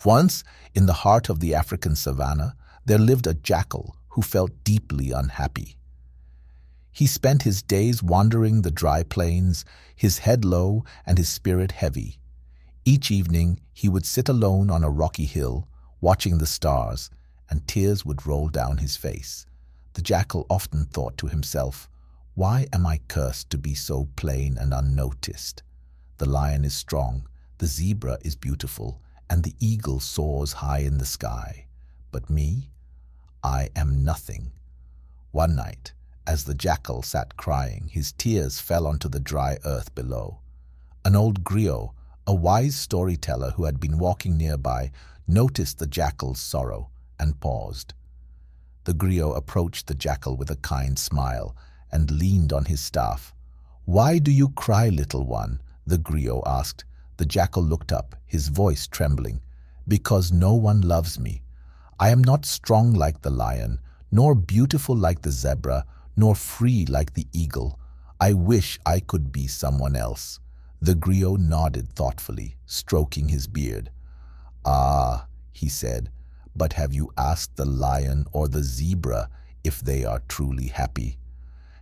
Once, in the heart of the African savannah, there lived a jackal who felt deeply unhappy. He spent his days wandering the dry plains, his head low and his spirit heavy. Each evening, he would sit alone on a rocky hill, watching the stars, and tears would roll down his face. The jackal often thought to himself, "Why am I cursed to be so plain and unnoticed? The lion is strong, the zebra is beautiful, and the eagle soars high in the sky. But me? I am nothing." One night, as the jackal sat crying, his tears fell onto the dry earth below. An old griot, a wise storyteller who had been walking nearby, noticed the jackal's sorrow and paused. The griot approached the jackal with a kind smile and leaned on his staff. "Why do you cry, little one?" the griot asked. The jackal looked up, his voice trembling. "Because no one loves me. I am not strong like the lion, nor beautiful like the zebra, nor free like the eagle. I wish I could be someone else." The griot nodded thoughtfully, stroking his beard. "Ah," he said, "but have you asked the lion or the zebra if they are truly happy?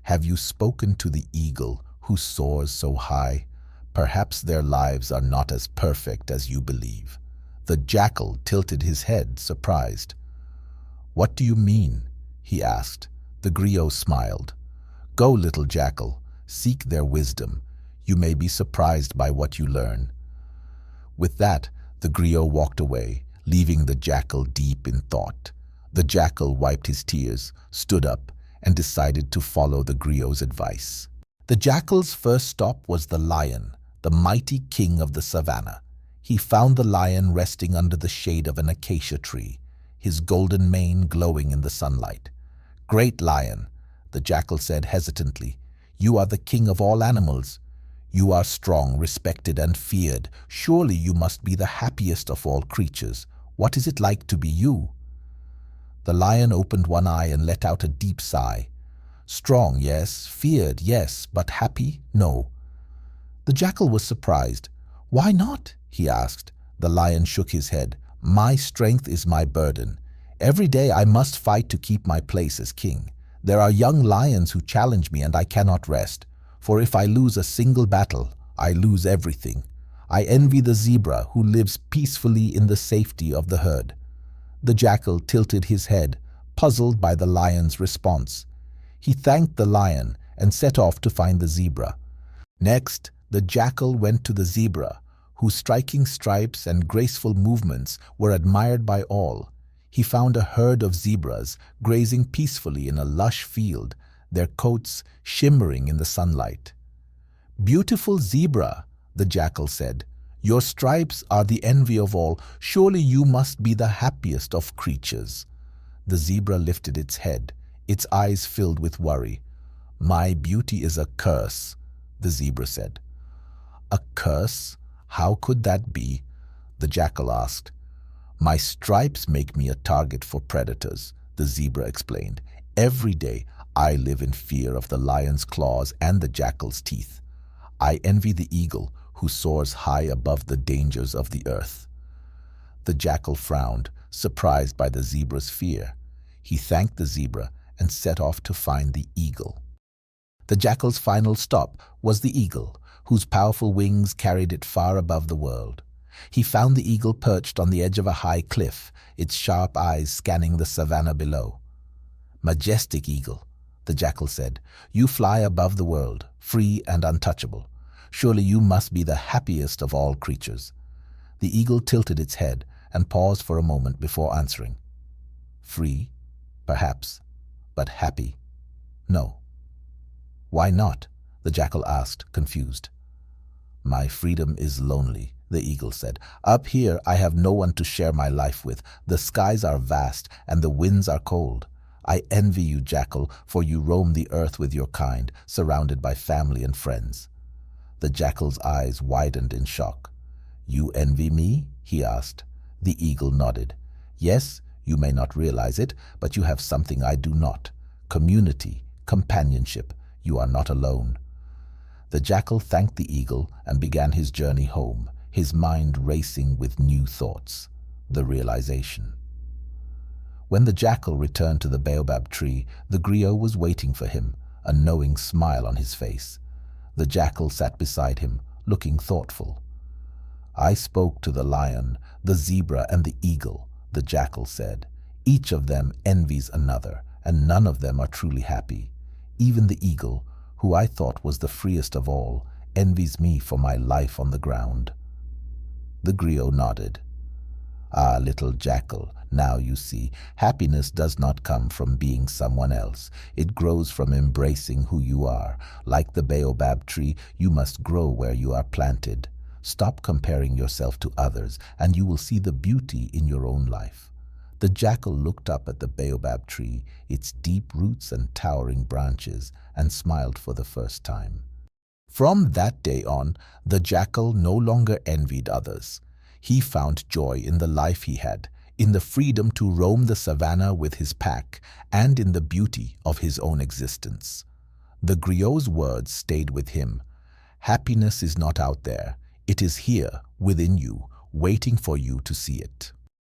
Have you spoken to the eagle who soars so high? Perhaps their lives are not as perfect as you believe." The jackal tilted his head, surprised. "What do you mean?" he asked. The griot smiled. "Go, little jackal, seek their wisdom. You may be surprised by what you learn." With that, the griot walked away, leaving the jackal deep in thought. The jackal wiped his tears, stood up, and decided to follow the griot's advice. The jackal's first stop was the lion, the mighty king of the savannah. He found the lion resting under the shade of an acacia tree, his golden mane glowing in the sunlight. "Great lion," the jackal said hesitantly, "you are the king of all animals. You are strong, respected, and feared. Surely you must be the happiest of all creatures. What is it like to be you?" The lion opened one eye and let out a deep sigh. "Strong, yes. Feared, yes. But happy, no." The jackal was surprised. "Why not?" he asked. The lion shook his head. "My strength is my burden. Every day I must fight to keep my place as king. There are young lions who challenge me, and I cannot rest. For if I lose a single battle, I lose everything. I envy the zebra who lives peacefully in the safety of the herd." The jackal tilted his head, puzzled by the lion's response. He thanked the lion and set off to find the zebra. Next, the jackal went to the zebra, whose striking stripes and graceful movements were admired by all. He found a herd of zebras grazing peacefully in a lush field, their coats shimmering in the sunlight. "Beautiful zebra," the jackal said, "your stripes are the envy of all. Surely you must be the happiest of creatures." The zebra lifted its head, its eyes filled with worry. "My beauty is a curse," the zebra said. "A curse? How could that be?" the jackal asked. "My stripes make me a target for predators," the zebra explained. "Every day I live in fear of the lion's claws and the jackal's teeth. I envy the eagle who soars high above the dangers of the earth." The jackal frowned, surprised by the zebra's fear. He thanked the zebra and set off to find the eagle. The jackal's final stop was the eagle, whose powerful wings carried it far above the world. He found the eagle perched on the edge of a high cliff, its sharp eyes scanning the savannah below. "Majestic eagle," the jackal said, "you fly above the world, free and untouchable. Surely you must be the happiest of all creatures." The eagle tilted its head and paused for a moment before answering. "Free, perhaps, but happy, no." "Why not?" the jackal asked, confused. "My freedom is lonely," the eagle said. "Up here I have no one to share my life with. The skies are vast and the winds are cold. I envy you, jackal, for you roam the earth with your kind, surrounded by family and friends." The jackal's eyes widened in shock. "You envy me?" he asked. The eagle nodded. "Yes, you may not realize it, but you have something I do not. Community, companionship. You are not alone." The jackal thanked the eagle and began his journey home, his mind racing with new thoughts. the realization. When the jackal returned to the baobab tree, the griot was waiting for him, a knowing smile on his face. The jackal sat beside him, looking thoughtful. "I spoke to the lion, the zebra, and the eagle," the jackal said. "Each of them envies another, and none of them are truly happy. Even the eagle, who I thought was the freest of all, envies me for my life on the ground." The griot nodded. "Ah, little jackal, now you see, happiness does not come from being someone else. It grows from embracing who you are. Like the baobab tree, you must grow where you are planted. Stop comparing yourself to others, and you will see the beauty in your own life." The jackal looked up at the baobab tree, its deep roots and towering branches, and smiled for the first time. From that day on, the jackal no longer envied others. He found joy in the life he had, in the freedom to roam the savannah with his pack, and in the beauty of his own existence. The griot's words stayed with him. Happiness is not out there. It is here, within you, waiting for you to see it.